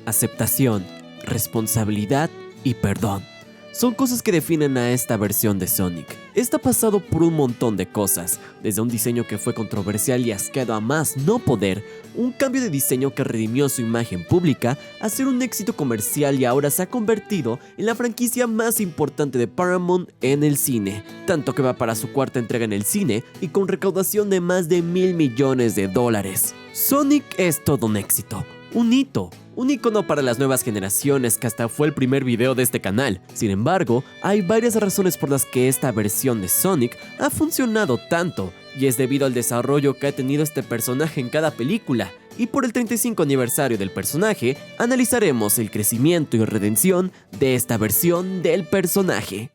aceptación, responsabilidad y perdón. Son cosas que definen a esta versión de Sonic. Esta ha pasado por un montón de cosas, desde un diseño que fue controversial y asqueado a más no poder, un cambio de diseño que redimió su imagen pública, a ser un éxito comercial y ahora se ha convertido en la franquicia más importante de Paramount en el cine, tanto que va para su cuarta entrega en el cine y con recaudación de más de $1.000 millones. Sonic es todo un éxito, un hito. Un icono para las nuevas generaciones que hasta fue el primer video de este canal. Sin embargo, hay varias razones por las que esta versión de Sonic ha funcionado tanto, y es debido al desarrollo que ha tenido este personaje en cada película. Y por el 35 aniversario del personaje, analizaremos el crecimiento y redención de esta versión del personaje.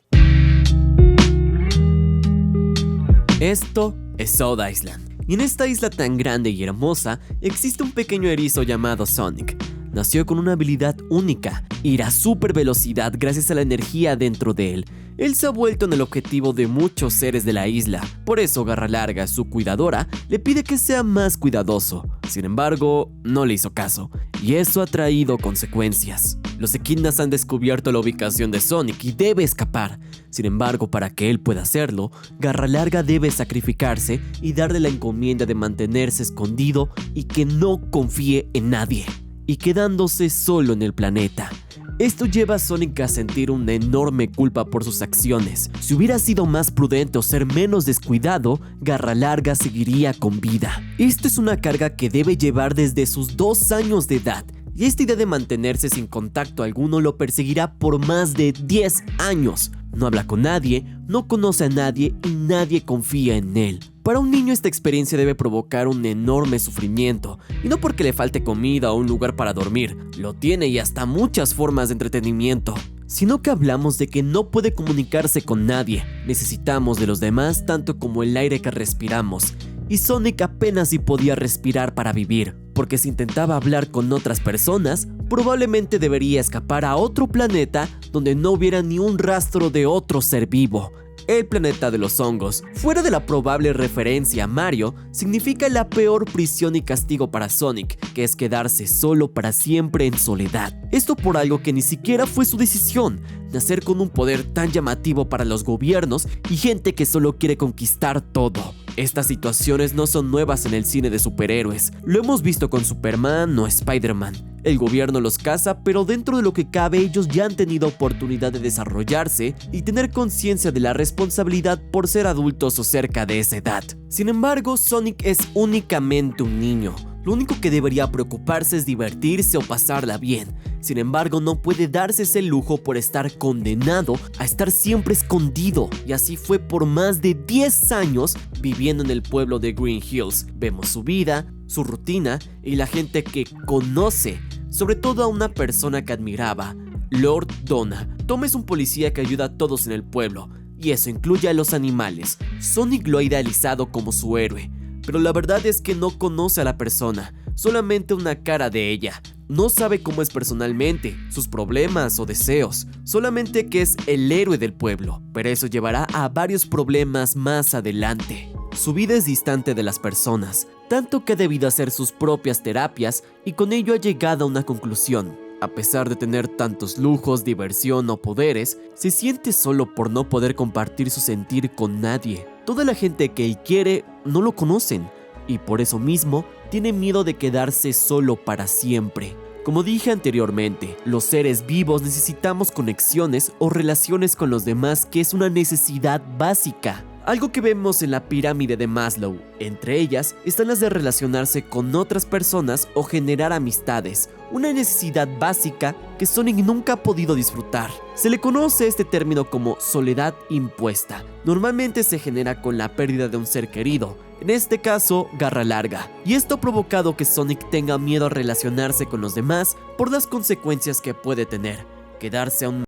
Esto es Soul Island, y en esta isla tan grande y hermosa existe un pequeño erizo llamado Sonic. Nació con una habilidad única, ir a super velocidad gracias a la energía dentro de él. Él se ha vuelto en el objetivo de muchos seres de la isla, por eso Garra Larga, su cuidadora, le pide que sea más cuidadoso. Sin embargo, no le hizo caso, y eso ha traído consecuencias. Los Echidnas han descubierto la ubicación de Sonic y debe escapar. Sin embargo, para que él pueda hacerlo, Garra Larga debe sacrificarse y darle la encomienda de mantenerse escondido y que no confíe en nadie, y quedándose solo en el planeta. Esto lleva a Sonic a sentir una enorme culpa por sus acciones. Si hubiera sido más prudente o ser menos descuidado, Garra Larga seguiría con vida. Esto es una carga que debe llevar desde sus 2 años de edad, y esta idea de mantenerse sin contacto alguno lo perseguirá por más de 10 años. No habla con nadie, no conoce a nadie y nadie confía en él. Para un niño esta experiencia debe provocar un enorme sufrimiento, y no porque le falte comida o un lugar para dormir, lo tiene y hasta muchas formas de entretenimiento, sino que hablamos de que no puede comunicarse con nadie. Necesitamos de los demás tanto como el aire que respiramos, y Sonic apenas si podía respirar para vivir, porque si intentaba hablar con otras personas, probablemente debería escapar a otro planeta donde no hubiera ni un rastro de otro ser vivo. El planeta de los hongos, fuera de la probable referencia a Mario, significa la peor prisión y castigo para Sonic, que es quedarse solo para siempre en soledad. Esto por algo que ni siquiera fue su decisión, nacer con un poder tan llamativo para los gobiernos y gente que solo quiere conquistar todo. Estas situaciones no son nuevas en el cine de superhéroes, lo hemos visto con Superman o Spider-Man. El gobierno los caza, pero dentro de lo que cabe ellos ya han tenido oportunidad de desarrollarse y tener conciencia de la responsabilidad por ser adultos o cerca de esa edad. Sin embargo, Sonic es únicamente un niño. Lo único que debería preocuparse es divertirse o pasarla bien. Sin embargo, no puede darse ese lujo por estar condenado a estar siempre escondido. Y así fue por más de 10 años viviendo en el pueblo de Green Hills. Vemos su vida, su rutina y la gente que conoce, sobre todo a una persona que admiraba, Lord Donna. Tom es un policía que ayuda a todos en el pueblo, y eso incluye a los animales. Sonic lo ha idealizado como su héroe, pero la verdad es que no conoce a la persona, solamente una cara de ella. No sabe cómo es personalmente, sus problemas o deseos, solamente que es el héroe del pueblo, pero eso llevará a varios problemas más adelante. Su vida es distante de las personas, tanto que ha debido hacer sus propias terapias y con ello ha llegado a una conclusión. A pesar de tener tantos lujos, diversión o poderes, se siente solo por no poder compartir su sentir con nadie. Toda la gente que él quiere no lo conocen, y por eso mismo tiene miedo de quedarse solo para siempre. Como dije anteriormente, los seres vivos necesitamos conexiones o relaciones con los demás, que es una necesidad básica. Algo que vemos en la pirámide de Maslow. Entre ellas están las de relacionarse con otras personas o generar amistades, una necesidad básica que Sonic nunca ha podido disfrutar. Se le conoce este término como soledad impuesta. Normalmente se genera con la pérdida de un ser querido, en este caso Garra Larga, y esto ha provocado que Sonic tenga miedo a relacionarse con los demás por las consecuencias que puede tener. Quedarse a un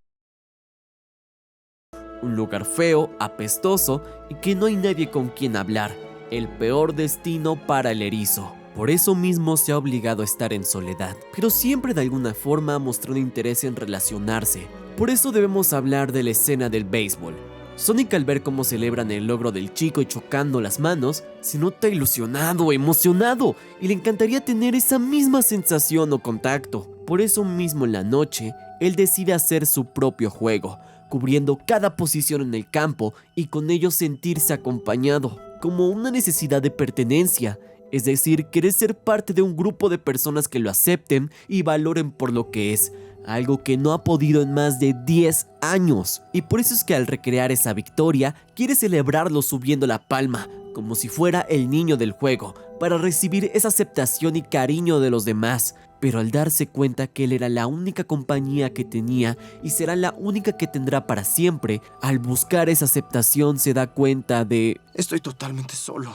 lugar feo, apestoso y que no hay nadie con quien hablar. El peor destino para el erizo. Por eso mismo se ha obligado a estar en soledad, pero siempre de alguna forma ha mostrado interés en relacionarse. Por eso debemos hablar de la escena del béisbol. Sonic, al ver cómo celebran el logro del chico y chocando las manos, se nota ilusionado, emocionado, y le encantaría tener esa misma sensación o contacto. Por eso mismo en la noche, él decide hacer su propio juego, cubriendo cada posición en el campo y con ello sentirse acompañado, como una necesidad de pertenencia, es decir, querer ser parte de un grupo de personas que lo acepten y valoren por lo que es, algo que no ha podido en más de 10 años. Y por eso es que al recrear esa victoria, quiere celebrarlo subiendo la palma, como si fuera el niño del juego, para recibir esa aceptación y cariño de los demás. Pero al darse cuenta que él era la única compañía que tenía y será la única que tendrá para siempre, al buscar esa aceptación se da cuenta de... Estoy totalmente solo.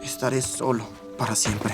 Estaré solo para siempre.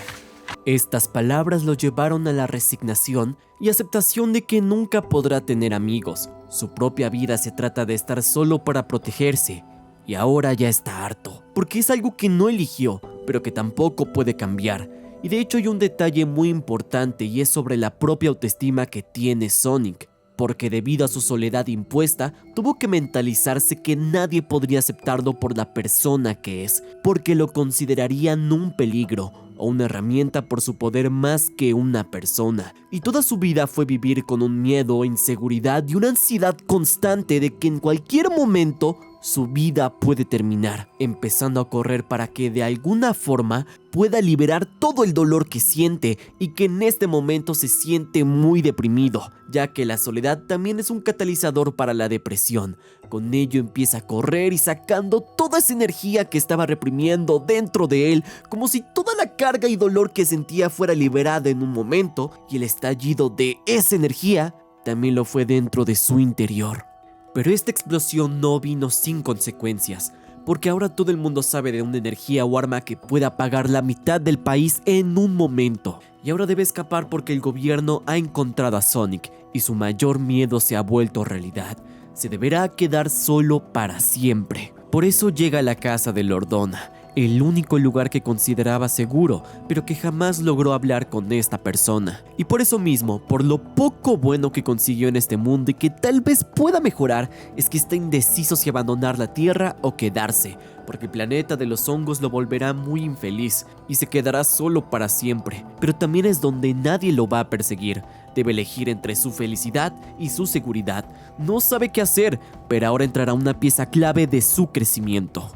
Estas palabras lo llevaron a la resignación y aceptación de que nunca podrá tener amigos. Su propia vida se trata de estar solo para protegerse. Y ahora ya está harto, porque es algo que no eligió, pero que tampoco puede cambiar. Y de hecho hay un detalle muy importante y es sobre la propia autoestima que tiene Sonic, porque debido a su soledad impuesta, tuvo que mentalizarse que nadie podría aceptarlo por la persona que es, porque lo considerarían un peligro o una herramienta por su poder más que una persona. Y toda su vida fue vivir con un miedo, inseguridad y una ansiedad constante de que en cualquier momento su vida puede terminar, empezando a correr para que de alguna forma pueda liberar todo el dolor que siente y que en este momento se siente muy deprimido, ya que la soledad también es un catalizador para la depresión. Con ello empieza a correr y sacando toda esa energía que estaba reprimiendo dentro de él, como si toda la carga y dolor que sentía fuera liberada en un momento, y el estallido de esa energía también lo fue dentro de su interior. Pero esta explosión no vino sin consecuencias, porque ahora todo el mundo sabe de una energía o arma que puede apagar la mitad del país en un momento. Y ahora debe escapar porque el gobierno ha encontrado a Sonic y su mayor miedo se ha vuelto realidad. Se deberá quedar solo para siempre. Por eso llega a la casa de Lordona, el único lugar que consideraba seguro, pero que jamás logró hablar con esta persona. Y por eso mismo, por lo poco bueno que consiguió en este mundo y que tal vez pueda mejorar, es que está indeciso si abandonar la Tierra o quedarse, porque el planeta de los hongos lo volverá muy infeliz y se quedará solo para siempre. Pero también es donde nadie lo va a perseguir. Debe elegir entre su felicidad y su seguridad. No sabe qué hacer, pero ahora entrará una pieza clave de su crecimiento.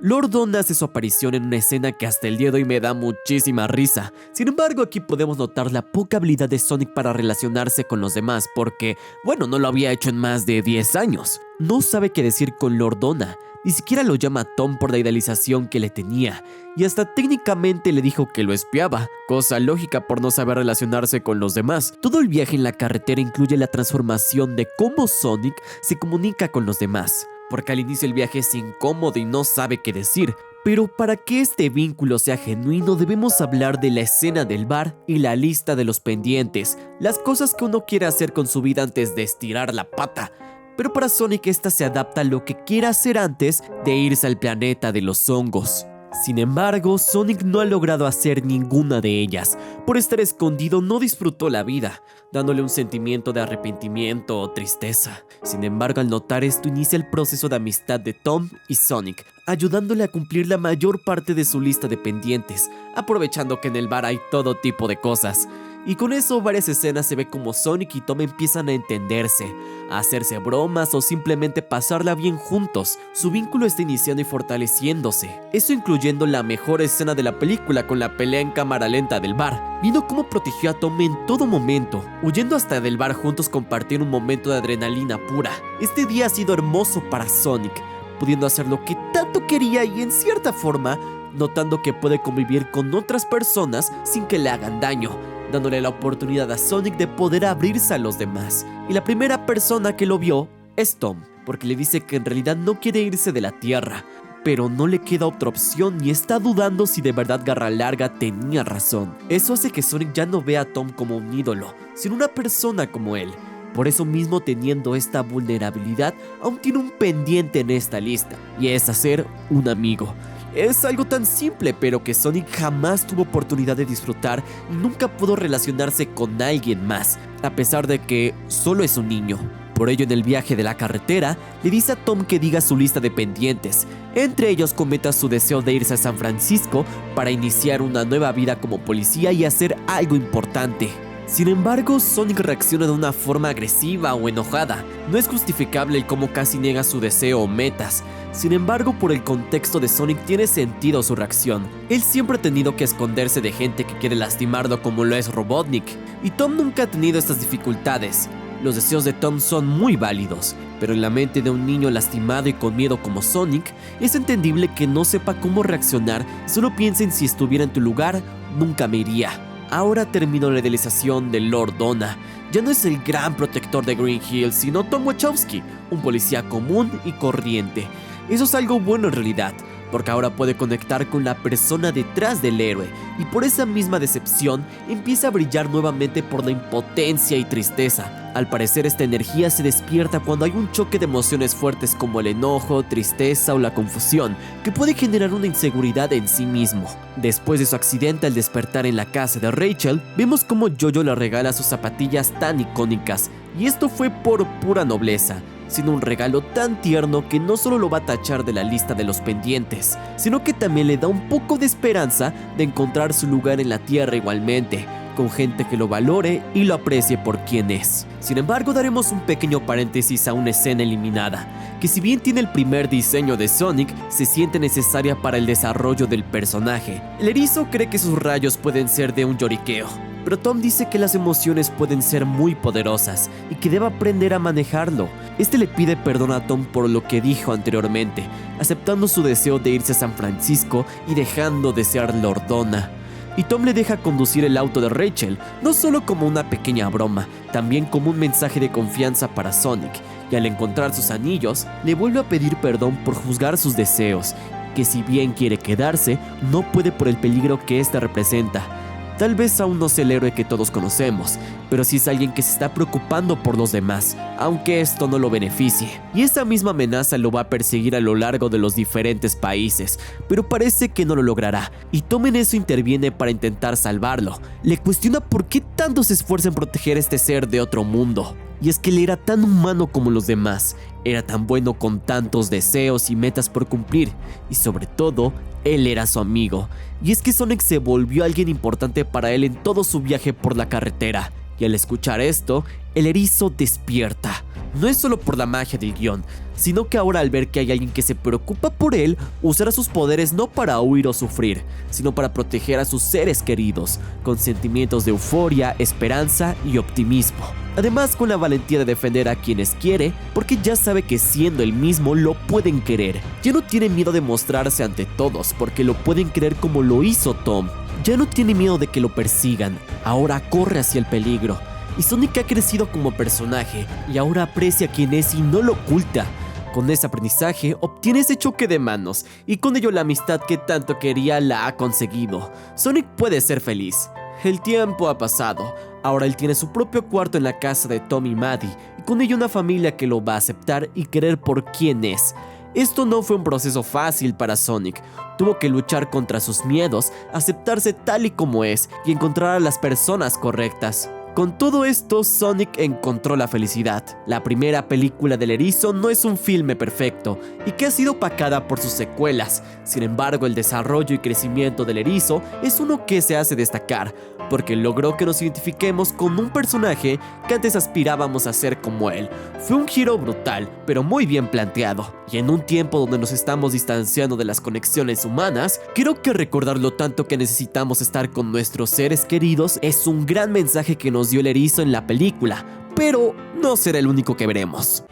Lordona hace su aparición en una escena que hasta el día de hoy me da muchísima risa. Sin embargo, aquí podemos notar la poca habilidad de Sonic para relacionarse con los demás porque, bueno, no lo había hecho en más de 10 años. No sabe qué decir con Lordona, ni siquiera lo llama Tom por la idealización que le tenía, y hasta técnicamente le dijo que lo espiaba, cosa lógica por no saber relacionarse con los demás. Todo el viaje en la carretera incluye la transformación de cómo Sonic se comunica con los demás, porque al inicio el viaje es incómodo y no sabe qué decir. Pero para que este vínculo sea genuino debemos hablar de la escena del bar y la lista de los pendientes, las cosas que uno quiere hacer con su vida antes de estirar la pata. Pero para Sonic esta se adapta a lo que quiera hacer antes de irse al planeta de los hongos. Sin embargo, Sonic no ha logrado hacer ninguna de ellas. Por estar escondido no disfrutó la vida, dándole un sentimiento de arrepentimiento o tristeza. Sin embargo, al notar esto inicia el proceso de amistad de Tom y Sonic, ayudándole a cumplir la mayor parte de su lista de pendientes, aprovechando que en el bar hay todo tipo de cosas. Y con eso varias escenas se ve como Sonic y Tom empiezan a entenderse, a hacerse bromas o simplemente pasarla bien juntos. Su vínculo está iniciando y fortaleciéndose, eso incluyendo la mejor escena de la película con la pelea en cámara lenta del bar, viendo cómo protegió a Tom en todo momento, huyendo hasta del bar juntos compartir un momento de adrenalina pura. Este día ha sido hermoso para Sonic, pudiendo hacer lo que tanto quería y en cierta forma, notando que puede convivir con otras personas sin que le hagan daño, dándole la oportunidad a Sonic de poder abrirse a los demás. Y la primera persona que lo vio es Tom, porque le dice que en realidad no quiere irse de la Tierra, pero no le queda otra opción y está dudando si de verdad Garra Larga tenía razón. Eso hace que Sonic ya no vea a Tom como un ídolo, sino una persona como él. Por eso mismo, teniendo esta vulnerabilidad, aún tiene un pendiente en esta lista, y es hacer un amigo. Es algo tan simple, pero que Sonic jamás tuvo oportunidad de disfrutar y nunca pudo relacionarse con alguien más, a pesar de que solo es un niño. Por ello, en el viaje de la carretera, le dice a Tom que diga su lista de pendientes. Entre ellos comenta su deseo de irse a San Francisco para iniciar una nueva vida como policía y hacer algo importante. Sin embargo, Sonic reacciona de una forma agresiva o enojada. No es justificable el cómo casi niega su deseo o metas. Sin embargo, por el contexto de Sonic tiene sentido su reacción. Él siempre ha tenido que esconderse de gente que quiere lastimarlo como lo es Robotnik, y Tom nunca ha tenido estas dificultades. Los deseos de Tom son muy válidos, pero en la mente de un niño lastimado y con miedo como Sonic, es entendible que no sepa cómo reaccionar y solo piensa en si estuviera en tu lugar, nunca me iría. Ahora terminó la idealización de Lord Donna. Ya no es el gran protector de Green Hills, sino Tom Wachowski, un policía común y corriente. Eso es algo bueno en realidad, porque ahora puede conectar con la persona detrás del héroe, y por esa misma decepción empieza a brillar nuevamente por la impotencia y tristeza. Al parecer, esta energía se despierta cuando hay un choque de emociones fuertes como el enojo, tristeza o la confusión, que puede generar una inseguridad en sí mismo. Después de su accidente al despertar en la casa de Rachel, vemos cómo Jojo le regala sus zapatillas tan icónicas, y esto fue por pura nobleza, sino un regalo tan tierno que no solo lo va a tachar de la lista de los pendientes, sino que también le da un poco de esperanza de encontrar su lugar en la tierra igualmente, con gente que lo valore y lo aprecie por quien es. Sin embargo, daremos un pequeño paréntesis a una escena eliminada, que si bien tiene el primer diseño de Sonic, se siente necesaria para el desarrollo del personaje. El erizo cree que sus rayos pueden ser de un lloriqueo, pero Tom dice que las emociones pueden ser muy poderosas y que debe aprender a manejarlo. Este le pide perdón a Tom por lo que dijo anteriormente, aceptando su deseo de irse a San Francisco y dejando de ser Lord Donna. Y Tom le deja conducir el auto de Rachel, no solo como una pequeña broma, también como un mensaje de confianza para Sonic, y al encontrar sus anillos, le vuelve a pedir perdón por juzgar sus deseos, que si bien quiere quedarse, no puede por el peligro que ésta representa. Tal vez aún no sea el héroe que todos conocemos, pero sí es alguien que se está preocupando por los demás, aunque esto no lo beneficie. Y esa misma amenaza lo va a perseguir a lo largo de los diferentes países, pero parece que no lo logrará, y Tom en eso interviene para intentar salvarlo. Le cuestiona por qué tanto se esfuerza en proteger a este ser de otro mundo. Y es que él era tan humano como los demás, era tan bueno con tantos deseos y metas por cumplir, y sobre todo, él era su amigo. Y es que Sonic se volvió alguien importante para él en todo su viaje por la carretera. Y al escuchar esto, el erizo despierta. No es solo por la magia del guión, sino que ahora al ver que hay alguien que se preocupa por él, usará sus poderes no para huir o sufrir, sino para proteger a sus seres queridos, con sentimientos de euforia, esperanza y optimismo. Además, con la valentía de defender a quienes quiere, porque ya sabe que siendo el mismo lo pueden querer. Ya no tiene miedo de mostrarse ante todos, porque lo pueden querer como lo hizo Tom. Ya no tiene miedo de que lo persigan, ahora corre hacia el peligro. Y Sonic ha crecido como personaje, y ahora aprecia quién es y no lo oculta. Con ese aprendizaje, obtiene ese choque de manos, y con ello la amistad que tanto quería la ha conseguido. Sonic puede ser feliz. El tiempo ha pasado, ahora él tiene su propio cuarto en la casa de Tom y Maddie, y con ello una familia que lo va a aceptar y querer por quien es. Esto no fue un proceso fácil para Sonic, tuvo que luchar contra sus miedos, aceptarse tal y como es, y encontrar a las personas correctas. Con todo esto, Sonic encontró la felicidad. La primera película del erizo no es un filme perfecto y que ha sido opacada por sus secuelas. Sin embargo, el desarrollo y crecimiento del erizo es uno que se hace destacar, porque logró que nos identifiquemos con un personaje que antes aspirábamos a ser como él. Fue un giro brutal, pero muy bien planteado. Y en un tiempo donde nos estamos distanciando de las conexiones humanas, creo que recordar lo tanto que necesitamos estar con nuestros seres queridos es un gran mensaje que nos dio el erizo en la película, pero no será el único que veremos.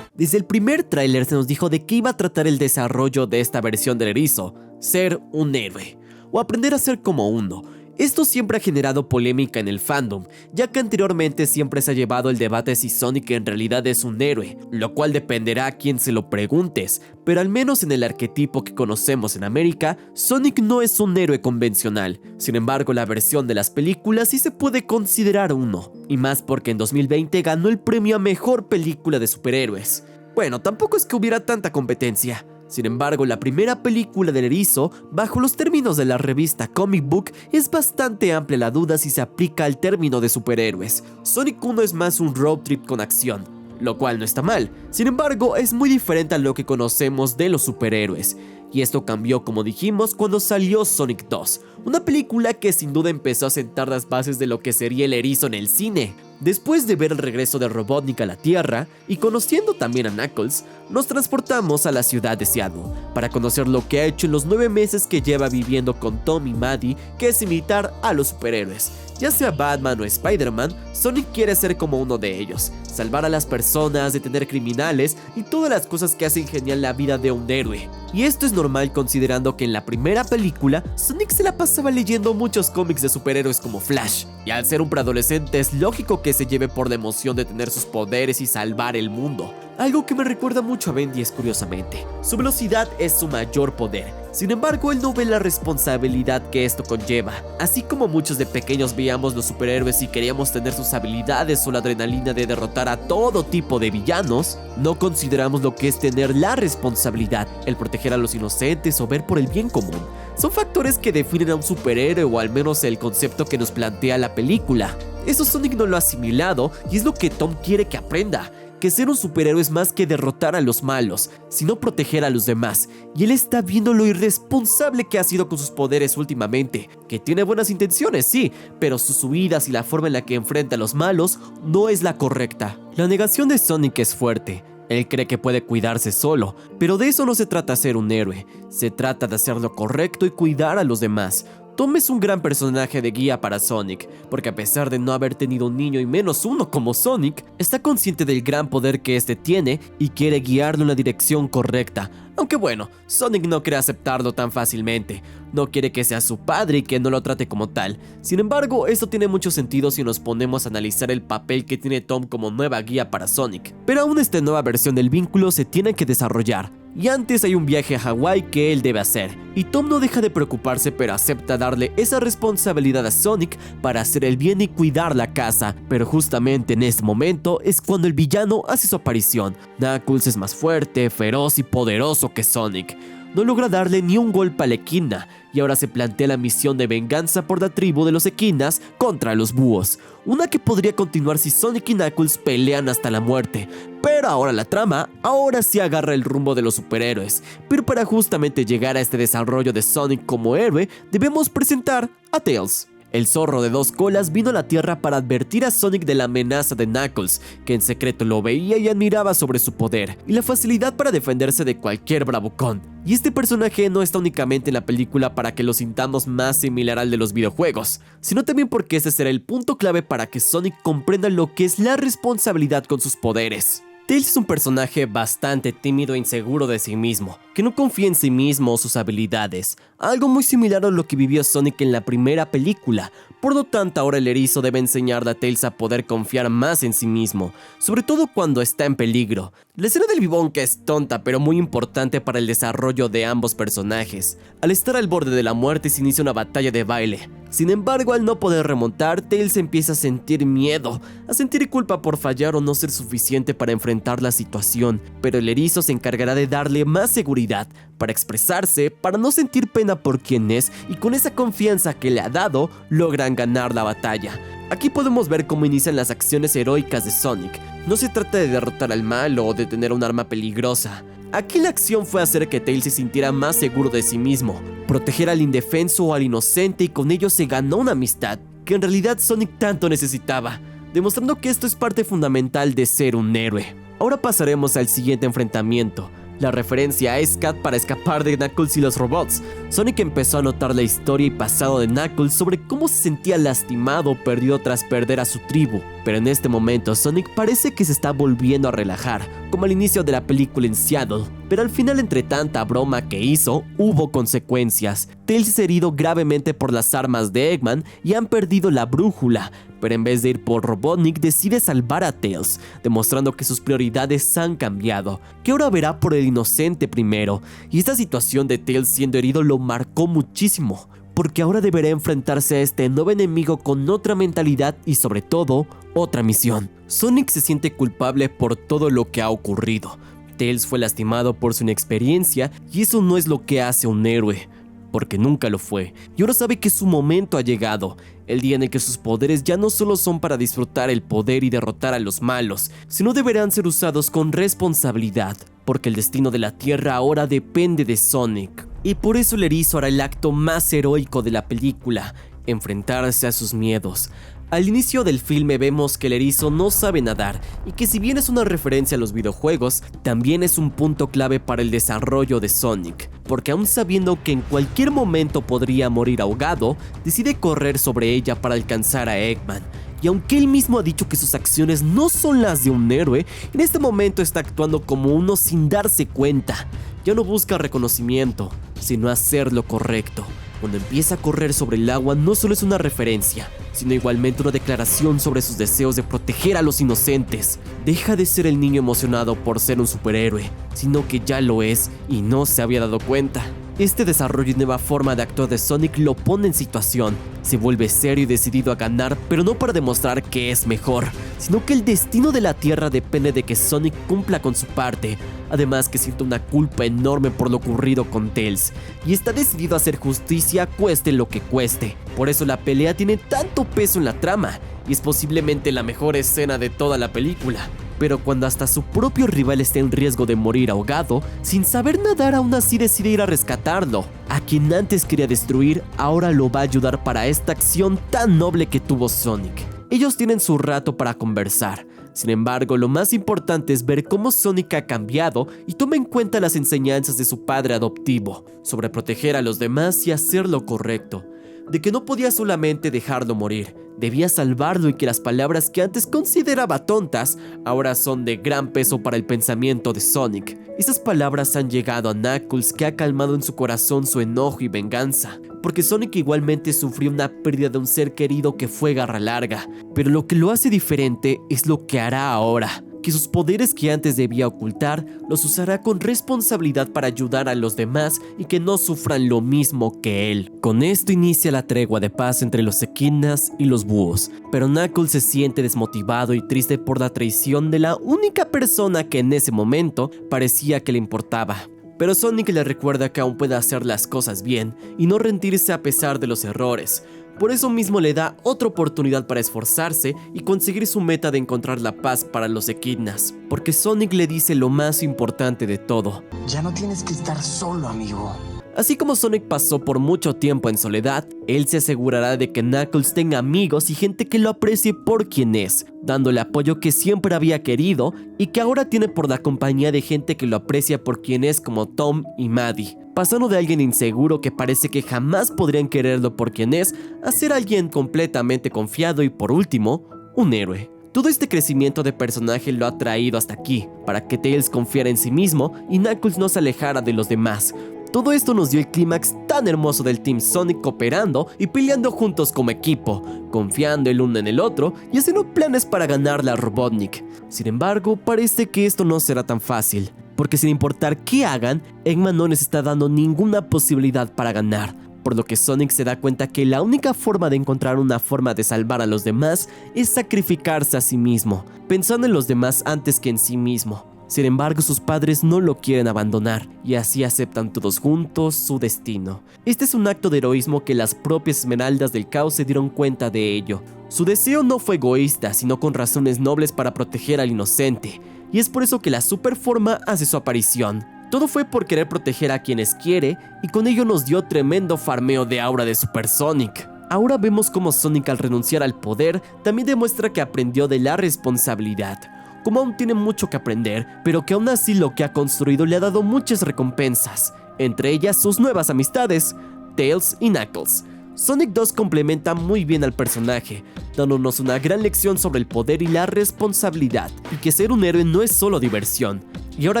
Desde el primer tráiler se nos dijo de qué iba a tratar el desarrollo de esta versión del erizo: ser un héroe, o aprender a ser como uno. Esto siempre ha generado polémica en el fandom, ya que anteriormente siempre se ha llevado el debate si Sonic en realidad es un héroe, lo cual dependerá a quien se lo preguntes, pero al menos en el arquetipo que conocemos en América, Sonic no es un héroe convencional. Sin embargo, la versión de las películas sí se puede considerar uno, y más porque en 2020 ganó el premio a Mejor Película de Superhéroes. Bueno, tampoco es que hubiera tanta competencia. Sin embargo, la primera película del erizo, bajo los términos de la revista Comic Book, es bastante amplia la duda si se aplica al término de superhéroes. Sonic 1 es más un road trip con acción, lo cual no está mal. Sin embargo, es muy diferente a lo que conocemos de los superhéroes. Y esto cambió, como dijimos, cuando salió Sonic 2, una película que sin duda empezó a sentar las bases de lo que sería el erizo en el cine. Después de ver el regreso de Robotnik a la Tierra y conociendo también a Knuckles, nos transportamos a la ciudad de Seattle para conocer lo que ha hecho en los 9 meses que lleva viviendo con Tom y Maddie, que es imitar a los superhéroes. Ya sea Batman o Spider-Man, Sonic quiere ser como uno de ellos, salvar a las personas, detener criminales y todas las cosas que hacen genial la vida de un héroe. Y esto es normal considerando que en la primera película, Sonic se la pasaba leyendo muchos cómics de superhéroes como Flash, y al ser un preadolescente es lógico que se lleve por la emoción de tener sus poderes y salvar el mundo. Algo que me recuerda mucho a Ben 10 curiosamente. Su velocidad es su mayor poder. Sin embargo, él no ve la responsabilidad que esto conlleva. Así como muchos de pequeños veíamos los superhéroes y queríamos tener sus habilidades o la adrenalina de derrotar a todo tipo de villanos, no consideramos lo que es tener la responsabilidad, el proteger a los inocentes o ver por el bien común. Son factores que definen a un superhéroe, o al menos el concepto que nos plantea la película. Eso Sonic no lo ha asimilado y es lo que Tom quiere que aprenda. Que ser un superhéroe es más que derrotar a los malos, sino proteger a los demás, y él está viendo lo irresponsable que ha sido con sus poderes últimamente, que tiene buenas intenciones, sí, pero sus huidas y la forma en la que enfrenta a los malos no es la correcta. La negación de Sonic es fuerte. Él cree que puede cuidarse solo, pero de eso no se trata ser un héroe, se trata de hacer lo correcto y cuidar a los demás. Tom es un gran personaje de guía para Sonic, porque a pesar de no haber tenido un niño y menos uno como Sonic, está consciente del gran poder que este tiene y quiere guiarlo en la dirección correcta. Aunque bueno, Sonic no quiere aceptarlo tan fácilmente, no quiere que sea su padre y que no lo trate como tal. Sin embargo, esto tiene mucho sentido si nos ponemos a analizar el papel que tiene Tom como nueva guía para Sonic. Pero aún esta nueva versión del vínculo se tiene que desarrollar. Y antes hay un viaje a Hawái que él debe hacer, y Tom no deja de preocuparse, pero acepta darle esa responsabilidad a Sonic para hacer el bien y cuidar la casa. Pero justamente en este momento es cuando el villano hace su aparición. Knuckles es más fuerte, feroz y poderoso que Sonic. No logra darle ni un golpe a la Equidna, y ahora se plantea la misión de venganza por la tribu de los Equidnas contra los búhos, una que podría continuar si Sonic y Knuckles pelean hasta la muerte. Pero ahora la trama, ahora sí agarra el rumbo de los superhéroes, pero para justamente llegar a este desarrollo de Sonic como héroe, debemos presentar a Tails. El zorro de 2 colas vino a la Tierra para advertir a Sonic de la amenaza de Knuckles, que en secreto lo veía y admiraba sobre su poder, y la facilidad para defenderse de cualquier bravucón. Y este personaje no está únicamente en la película para que lo sintamos más similar al de los videojuegos, sino también porque este será el punto clave para que Sonic comprenda lo que es la responsabilidad con sus poderes. Tails es un personaje bastante tímido e inseguro de sí mismo, que no confía en sí mismo o sus habilidades, algo muy similar a lo que vivió Sonic en la primera película. Por lo tanto, ahora el erizo debe enseñarle a Tails a poder confiar más en sí mismo, sobre todo cuando está en peligro. La escena del bibón, que es tonta pero muy importante para el desarrollo de ambos personajes. Al estar al borde de la muerte se inicia una batalla de baile. Sin embargo, al no poder remontar, Tails empieza a sentir miedo, a sentir culpa por fallar o no ser suficiente para enfrentar la situación, pero el erizo se encargará de darle más seguridad, para expresarse, para no sentir pena por quien es, y con esa confianza que le ha dado, logran ganar la batalla. Aquí podemos ver cómo inician las acciones heroicas de Sonic. No se trata de derrotar al malo o de tener un arma peligrosa. Aquí la acción fue hacer que Tails se sintiera más seguro de sí mismo, proteger al indefenso o al inocente, y con ello se ganó una amistad que en realidad Sonic tanto necesitaba, demostrando que esto es parte fundamental de ser un héroe. Ahora pasaremos al siguiente enfrentamiento, la referencia a Scat para escapar de Knuckles y los robots. Sonic empezó a notar la historia y pasado de Knuckles sobre cómo se sentía lastimado o perdido tras perder a su tribu, pero en este momento Sonic parece que se está volviendo a relajar, como al inicio de la película en Seattle. Pero al final, entre tanta broma que hizo, hubo consecuencias. Tails es herido gravemente por las armas de Eggman y han perdido la brújula, pero en vez de ir por Robotnik decide salvar a Tails, demostrando que sus prioridades han cambiado, que ahora verá por el inocente primero. Y esta situación de Tails siendo herido lo marcó muchísimo, porque ahora deberá enfrentarse a este nuevo enemigo con otra mentalidad y sobre todo, otra misión. Sonic se siente culpable por todo lo que ha ocurrido, Tails fue lastimado por su inexperiencia y eso no es lo que hace un héroe, porque nunca lo fue, y ahora sabe que su momento ha llegado, el día en el que sus poderes ya no solo son para disfrutar el poder y derrotar a los malos, sino deberán ser usados con responsabilidad, porque el destino de la Tierra ahora depende de Sonic. Y por eso el erizo hará el acto más heroico de la película, enfrentarse a sus miedos. Al inicio del filme vemos que el erizo no sabe nadar y que si bien es una referencia a los videojuegos, también es un punto clave para el desarrollo de Sonic, porque aún sabiendo que en cualquier momento podría morir ahogado, decide correr sobre ella para alcanzar a Eggman. Y aunque él mismo ha dicho que sus acciones no son las de un héroe, en este momento está actuando como uno sin darse cuenta. Ya no busca reconocimiento, sino hacer lo correcto. Cuando empieza a correr sobre el agua no solo es una referencia, sino igualmente una declaración sobre sus deseos de proteger a los inocentes. Deja de ser el niño emocionado por ser un superhéroe, sino que ya lo es y no se había dado cuenta. Este desarrollo y nueva forma de actuar de Sonic lo pone en situación. Se vuelve serio y decidido a ganar, pero no para demostrar que es mejor, sino que el destino de la Tierra depende de que Sonic cumpla con su parte. Además que siente una culpa enorme por lo ocurrido con Tails, y está decidido a hacer justicia cueste lo que cueste. Por eso la pelea tiene tanto peso en la trama, y es posiblemente la mejor escena de toda la película. Pero cuando hasta su propio rival está en riesgo de morir ahogado, sin saber nadar aún así decide ir a rescatarlo. A quien antes quería destruir, ahora lo va a ayudar para esta acción tan noble que tuvo Sonic. Ellos tienen su rato para conversar. Sin embargo, lo más importante es ver cómo Sonic ha cambiado y toma en cuenta las enseñanzas de su padre adoptivo, sobre proteger a los demás y hacer lo correcto. De que no podía solamente dejarlo morir, debía salvarlo y que las palabras que antes consideraba tontas, ahora son de gran peso para el pensamiento de Sonic. Esas palabras han llegado a Knuckles, que ha calmado en su corazón su enojo y venganza, porque Sonic igualmente sufrió una pérdida de un ser querido que fue Garra Larga, pero lo que lo hace diferente es lo que hará ahora. Que sus poderes que antes debía ocultar, los usará con responsabilidad para ayudar a los demás y que no sufran lo mismo que él. Con esto inicia la tregua de paz entre los Echidnas y los búhos, pero Knuckles se siente desmotivado y triste por la traición de la única persona que en ese momento parecía que le importaba. Pero Sonic le recuerda que aún puede hacer las cosas bien y no rendirse a pesar de los errores. Por eso mismo le da otra oportunidad para esforzarse y conseguir su meta de encontrar la paz para los Echidnas, porque Sonic le dice lo más importante de todo: ya no tienes que estar solo, amigo. Así como Sonic pasó por mucho tiempo en soledad, él se asegurará de que Knuckles tenga amigos y gente que lo aprecie por quien es, dándole apoyo que siempre había querido y que ahora tiene por la compañía de gente que lo aprecia por quien es, como Tom y Maddie, pasando de alguien inseguro que parece que jamás podrían quererlo por quien es, a ser alguien completamente confiado y, por último, un héroe. Todo este crecimiento de personaje lo ha traído hasta aquí, para que Tails confiara en sí mismo y Knuckles no se alejara de los demás. Todo esto nos dio el clímax tan hermoso del Team Sonic cooperando y peleando juntos como equipo, confiando el uno en el otro y haciendo planes para ganarle a Robotnik. Sin embargo, parece que esto no será tan fácil, porque sin importar qué hagan, Eggman no les está dando ninguna posibilidad para ganar, por lo que Sonic se da cuenta que la única forma de encontrar una forma de salvar a los demás es sacrificarse a sí mismo, pensando en los demás antes que en sí mismo. Sin embargo, sus padres no lo quieren abandonar y así aceptan todos juntos su destino. Este es un acto de heroísmo que las propias Esmeraldas del Caos se dieron cuenta de ello. Su deseo no fue egoísta, sino con razones nobles para proteger al inocente, y es por eso que la Superforma hace su aparición. Todo fue por querer proteger a quienes quiere, y con ello nos dio tremendo farmeo de aura de Super Sonic. Ahora vemos cómo Sonic, al renunciar al poder, también demuestra que aprendió de la responsabilidad. Como aún tiene mucho que aprender, pero que aún así lo que ha construido le ha dado muchas recompensas, entre ellas sus nuevas amistades, Tails y Knuckles. Sonic 2 complementa muy bien al personaje, dándonos una gran lección sobre el poder y la responsabilidad, y que ser un héroe no es solo diversión. Y ahora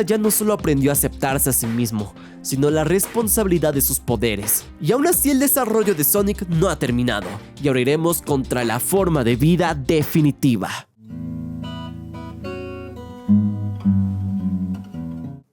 ya no solo aprendió a aceptarse a sí mismo, sino la responsabilidad de sus poderes. Y aún así el desarrollo de Sonic no ha terminado, y ahora iremos contra la forma de vida definitiva.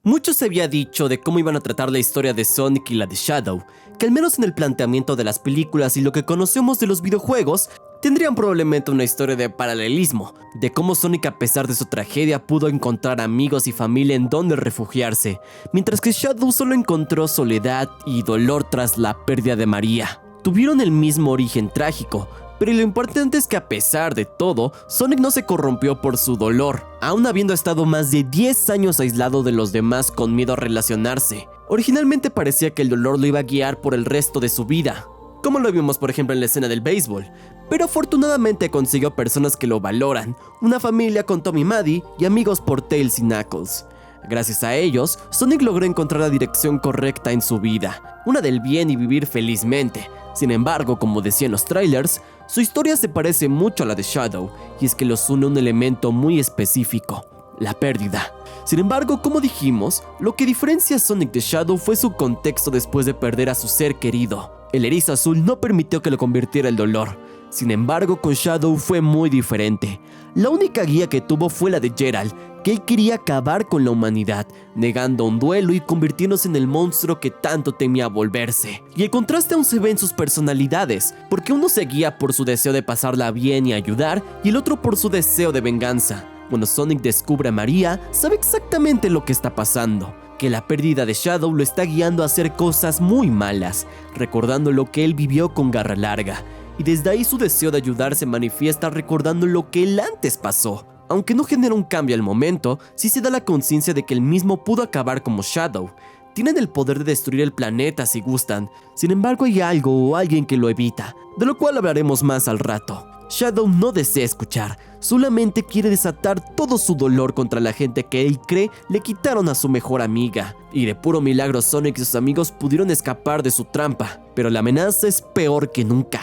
Mucho se había dicho de cómo iban a tratar la historia de Sonic y la de Shadow, que al menos en el planteamiento de las películas y lo que conocemos de los videojuegos, tendría tendrían probablemente una historia de paralelismo, de cómo Sonic a pesar de su tragedia pudo encontrar amigos y familia en donde refugiarse, mientras que Shadow solo encontró soledad y dolor tras la pérdida de María. Tuvieron el mismo origen trágico, pero lo importante es que a pesar de todo, Sonic no se corrompió por su dolor, aún habiendo estado más de 10 años aislado de los demás con miedo a relacionarse. Originalmente parecía que el dolor lo iba a guiar por el resto de su vida, como lo vimos por ejemplo en la escena del béisbol, pero afortunadamente consiguió personas que lo valoran, una familia con Tom y Maddie y amigos por Tails y Knuckles. Gracias a ellos, Sonic logró encontrar la dirección correcta en su vida, una del bien y vivir felizmente. Sin embargo, como decían los trailers, su historia se parece mucho a la de Shadow, y es que los une un elemento muy específico, la pérdida. Sin embargo, como dijimos, lo que diferencia a Sonic de Shadow fue su contexto después de perder a su ser querido. El erizo azul no permitió que lo convirtiera el dolor. Sin embargo, con Shadow fue muy diferente. La única guía que tuvo fue la de Gerald, que él quería acabar con la humanidad, negando un duelo y convirtiéndose en el monstruo que tanto temía volverse. Y el contraste aún se ve en sus personalidades, porque uno se guía por su deseo de pasarla bien y ayudar, y el otro por su deseo de venganza. Cuando Sonic descubre a María, sabe exactamente lo que está pasando, que la pérdida de Shadow lo está guiando a hacer cosas muy malas, recordando lo que él vivió con Garra Larga, y desde ahí su deseo de ayudar se manifiesta recordando lo que él antes pasó. Aunque no genera un cambio al momento, sí se da la conciencia de que él mismo pudo acabar como Shadow. Tienen el poder de destruir el planeta si gustan, sin embargo hay algo o alguien que lo evita, de lo cual hablaremos más al rato. Shadow no desea escuchar, solamente quiere desatar todo su dolor contra la gente que él cree le quitaron a su mejor amiga. Y de puro milagro Sonic y sus amigos pudieron escapar de su trampa, pero la amenaza es peor que nunca.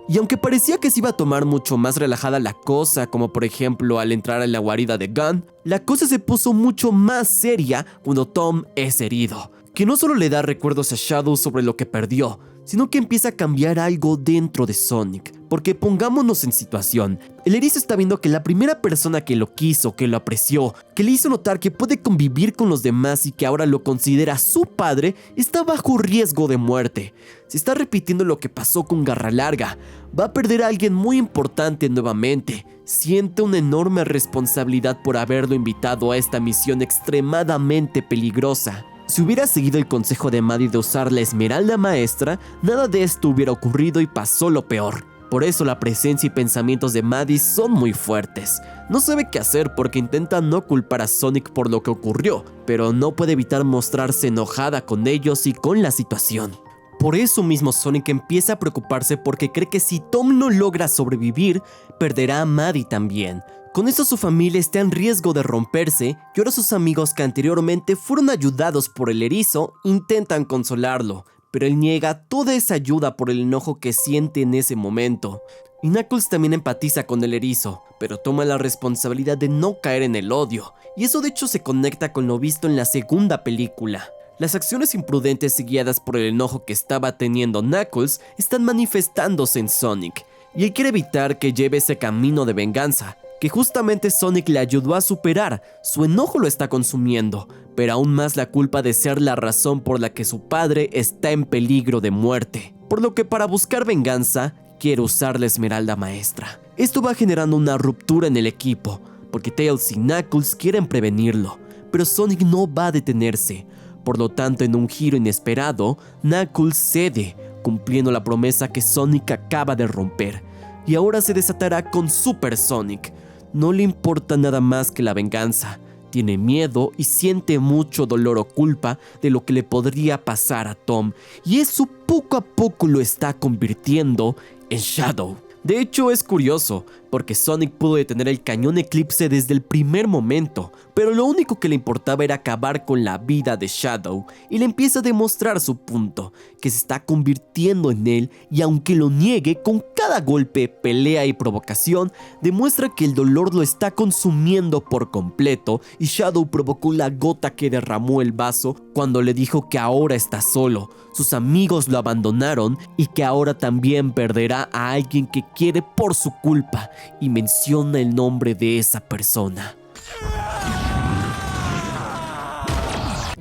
Y aunque parecía que se iba a tomar mucho más relajada la cosa, como por ejemplo al entrar en la guarida de Gunn, la cosa se puso mucho más seria cuando Tom es herido, que no solo le da recuerdos a Shadow sobre lo que perdió, sino que empieza a cambiar algo dentro de Sonic. Porque pongámonos en situación, el erizo está viendo que la primera persona que lo quiso, que lo apreció, que le hizo notar que puede convivir con los demás y que ahora lo considera su padre, está bajo riesgo de muerte. Se está repitiendo lo que pasó con Garra Larga, va a perder a alguien muy importante nuevamente, siente una enorme responsabilidad por haberlo invitado a esta misión extremadamente peligrosa. Si hubiera seguido el consejo de Maddie de usar la Esmeralda Maestra, nada de esto hubiera ocurrido y pasó lo peor. Por eso la presencia y pensamientos de Maddie son muy fuertes. No sabe qué hacer porque intenta no culpar a Sonic por lo que ocurrió, pero no puede evitar mostrarse enojada con ellos y con la situación. Por eso mismo Sonic empieza a preocuparse porque cree que si Tom no logra sobrevivir, perderá a Maddie también. Con eso su familia está en riesgo de romperse y ahora sus amigos que anteriormente fueron ayudados por el erizo intentan consolarlo, pero él niega toda esa ayuda por el enojo que siente en ese momento. Y Knuckles también empatiza con el erizo, pero toma la responsabilidad de no caer en el odio, y eso de hecho se conecta con lo visto en la segunda película. Las acciones imprudentes y guiadas por el enojo que estaba teniendo Knuckles están manifestándose en Sonic, y él quiere evitar que lleve ese camino de venganza, que justamente Sonic le ayudó a superar. Su enojo lo está consumiendo, pero aún más la culpa de ser la razón por la que su padre está en peligro de muerte. Por lo que para buscar venganza, quiere usar la Esmeralda Maestra. Esto va generando una ruptura en el equipo, porque Tails y Knuckles quieren prevenirlo, pero Sonic no va a detenerse. Por lo tanto, en un giro inesperado, Knuckles cede, cumpliendo la promesa que Sonic acaba de romper, y ahora se desatará con Super Sonic. No le importa nada más que la venganza, tiene miedo y siente mucho dolor o culpa de lo que le podría pasar a Tom, y eso poco a poco lo está convirtiendo en Shadow. De hecho es curioso, porque Sonic pudo detener el cañón Eclipse desde el primer momento, pero lo único que le importaba era acabar con la vida de Shadow, y le empieza a demostrar su punto, que se está convirtiendo en él, y aunque lo niegue, con cada golpe, pelea y provocación, demuestra que el dolor lo está consumiendo por completo, y Shadow provocó la gota que derramó el vaso cuando le dijo que ahora está solo, sus amigos lo abandonaron, y que ahora también perderá a alguien que quiere por su culpa, y menciona el nombre de esa persona.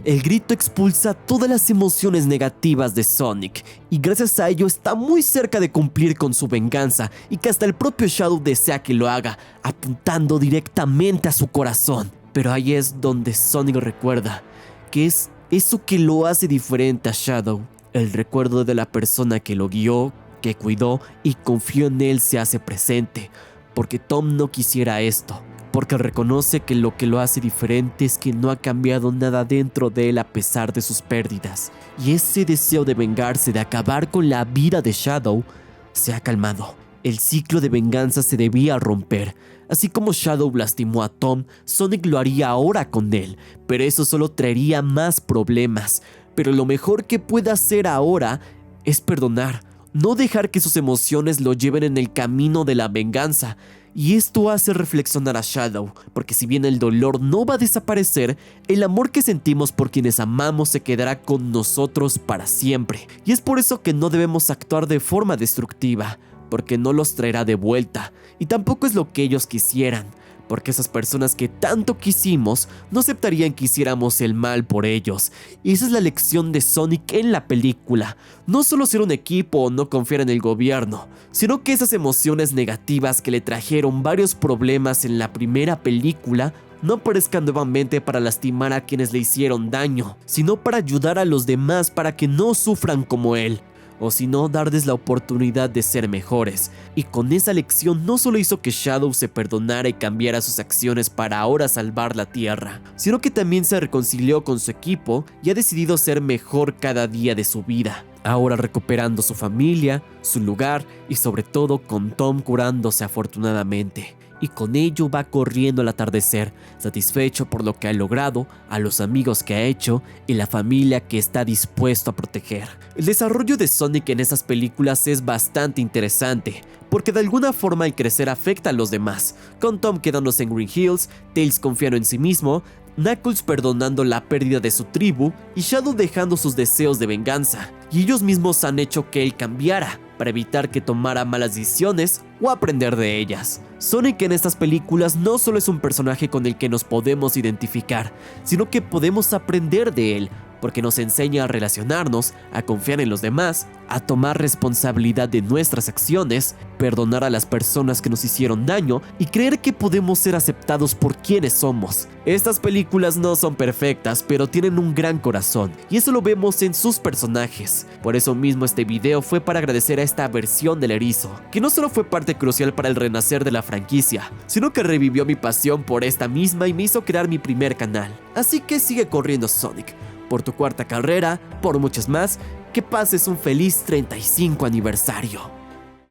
El grito expulsa todas las emociones negativas de Sonic y gracias a ello está muy cerca de cumplir con su venganza y que hasta el propio Shadow desea que lo haga, apuntando directamente a su corazón. Pero ahí es donde Sonic recuerda que es eso que lo hace diferente a Shadow. El recuerdo de la persona que lo guió, que cuidó y confió en él se hace presente, porque Tom no quisiera esto, porque reconoce que lo hace diferente es que no ha cambiado nada dentro de él a pesar de sus pérdidas, y ese deseo de vengarse, de acabar con la vida de Shadow, se ha calmado. El ciclo de venganza se debía romper. Así como Shadow lastimó a Tom, Sonic lo haría ahora con él, pero eso solo traería más problemas. Pero lo mejor que puede hacer ahora es perdonar, no dejar que sus emociones lo lleven en el camino de la venganza. Y esto hace reflexionar a Shadow, porque si bien el dolor no va a desaparecer, el amor que sentimos por quienes amamos se quedará con nosotros para siempre. Y es por eso que no debemos actuar de forma destructiva, porque no los traerá de vuelta, y tampoco es lo que ellos quisieran, porque esas personas que tanto quisimos no aceptarían que hiciéramos el mal por ellos. Y esa es la lección de Sonic en la película, no solo ser un equipo o no confiar en el gobierno, sino que esas emociones negativas que le trajeron varios problemas en la primera película no aparezcan nuevamente para lastimar a quienes le hicieron daño, sino para ayudar a los demás para que no sufran como él. O si no, darles la oportunidad de ser mejores. Y con esa lección no solo hizo que Shadow se perdonara y cambiara sus acciones para ahora salvar la Tierra, sino que también se reconcilió con su equipo y ha decidido ser mejor cada día de su vida, ahora recuperando su familia, su lugar y sobre todo con Tom curándose afortunadamente. Y con ello va corriendo al atardecer, satisfecho por lo que ha logrado, a los amigos que ha hecho y la familia que está dispuesto a proteger. El desarrollo de Sonic en esas películas es bastante interesante, porque de alguna forma el crecer afecta a los demás, con Tom quedándose en Green Hills, Tails confiando en sí mismo, Knuckles perdonando la pérdida de su tribu y Shadow dejando sus deseos de venganza, y ellos mismos han hecho que él cambiara para evitar que tomara malas decisiones o aprender de ellas. Sonic en estas películas no solo es un personaje con el que nos podemos identificar, sino que podemos aprender de él, porque nos enseña a relacionarnos, a confiar en los demás, a tomar responsabilidad de nuestras acciones, perdonar a las personas que nos hicieron daño y creer que podemos ser aceptados por quienes somos. Estas películas no son perfectas, pero tienen un gran corazón, y eso lo vemos en sus personajes. Por eso mismo este video fue para agradecer a esta versión del erizo, que no solo fue parte crucial para el renacer de la franquicia, sino que revivió mi pasión por esta misma y me hizo crear mi primer canal. Así que sigue corriendo Sonic, por tu cuarta carrera, por muchas más, que pases un feliz 35 aniversario.